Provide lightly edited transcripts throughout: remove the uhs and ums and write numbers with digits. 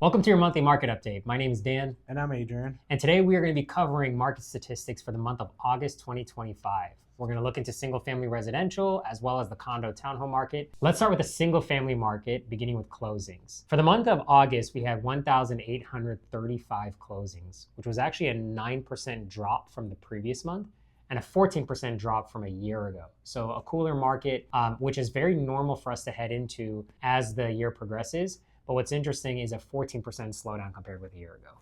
Welcome to your monthly market update. My name is Dan. And I'm Adrian. And today we are going to be covering market statistics for the month of August 2025. We're going to look into single family residential as well as the condo townhome market. Let's start with the single family market, beginning with closings. For the month of August, we had 1,835 closings, which was actually a 9% drop from the previous month and a 14% drop from a year ago. So a cooler market, which is very normal for us to head into as the year progresses. But what's interesting is a 14% slowdown compared with a year ago.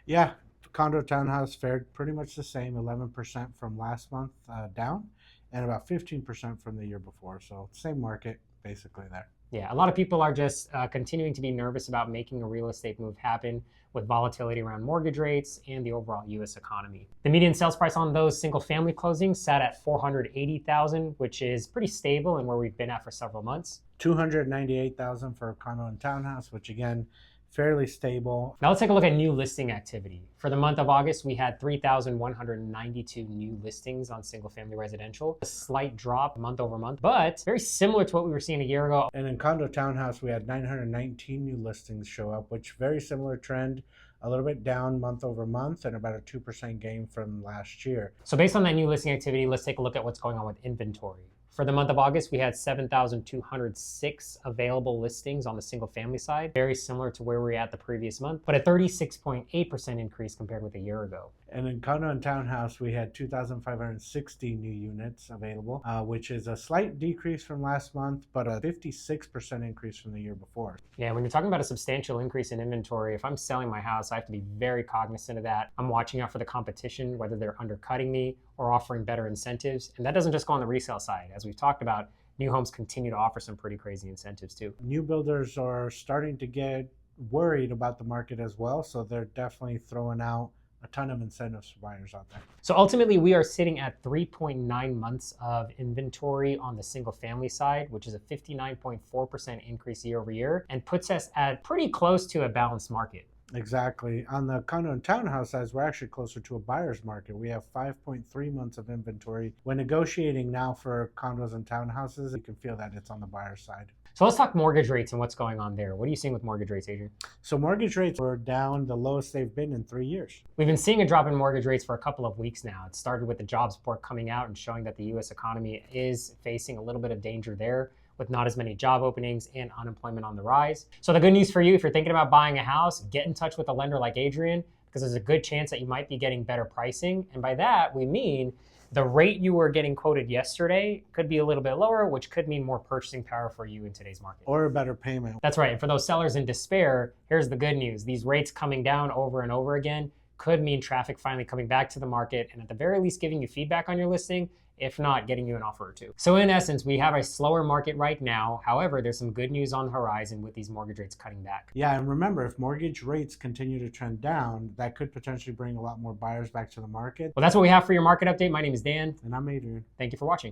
Yeah, condo townhouse fared pretty much the same, 11% from last month down, and about 15% from the year before. So same market basically there. Yeah, a lot of people are just continuing to be nervous about making a real estate move happen with volatility around mortgage rates and the overall U.S. economy. The median sales price on those single family closings sat at $480,000, which is pretty stable and where we've been at for several months. $298,000 for a condo and townhouse, which again, fairly stable. Now let's take a look at new listing activity. For the month of August, we had 3,192 new listings on single family residential. A slight drop month over month, but very similar to what we were seeing a year ago. And in condo townhouse, we had 919 new listings show up, which very similar trend, a little bit down month over month and about a 2% gain from last year. So based on that new listing activity, let's take a look at what's going on with inventory. For the month of August, we had 7,206 available listings on the single family side, very similar to where we were at the previous month, but a 36.8% increase compared with a year ago. And in condo and townhouse, we had 2,560 new units available, which is a slight decrease from last month, but a 56% increase from the year before. Yeah, when you're talking about a substantial increase in inventory, if I'm selling my house, I have to be very cognizant of that. I'm watching out for the competition, whether they're undercutting me or offering better incentives. And that doesn't just go on the resale side. As we've talked about, new homes continue to offer some pretty crazy incentives too. New builders are starting to get worried about the market as well, so they're definitely throwing out a ton of incentives for buyers out there. So ultimately, we are sitting at 3.9 months of inventory on the single family side, which is a 59.4% increase year over year and puts us at pretty close to a balanced market. Exactly. On the condo and townhouse sides, we're actually closer to a buyer's market. We have 5.3 months of inventory. When negotiating now for condos and townhouses, you can feel that it's on the buyer's side. So let's talk mortgage rates and what's going on there. What are you seeing with mortgage rates, Adrian? So mortgage rates were down the lowest they've been in 3 years. We've been seeing a drop in mortgage rates for a couple of weeks now. It started with the jobs report coming out and showing that the U.S. economy is facing a little bit of danger there, with not as many job openings and unemployment on the rise. So the good news for you, if you're thinking about buying a house, get in touch with a lender like Adrian, because there's a good chance that you might be getting better pricing. And by that, we mean the rate you were getting quoted yesterday could be a little bit lower, which could mean more purchasing power for you in today's market. Or a better payment. That's right. And for those sellers in despair, here's the good news. These rates coming down over and over again could mean traffic finally coming back to the market and at the very least giving you feedback on your listing, if not getting you an offer or two. So in essence, we have a slower market right now. However, there's some good news on the horizon with these mortgage rates cutting back. Yeah, and remember, if mortgage rates continue to trend down, that could potentially bring a lot more buyers back to the market. Well, that's what we have for your market update. My name is Dan. And I'm Adrian. Thank you for watching.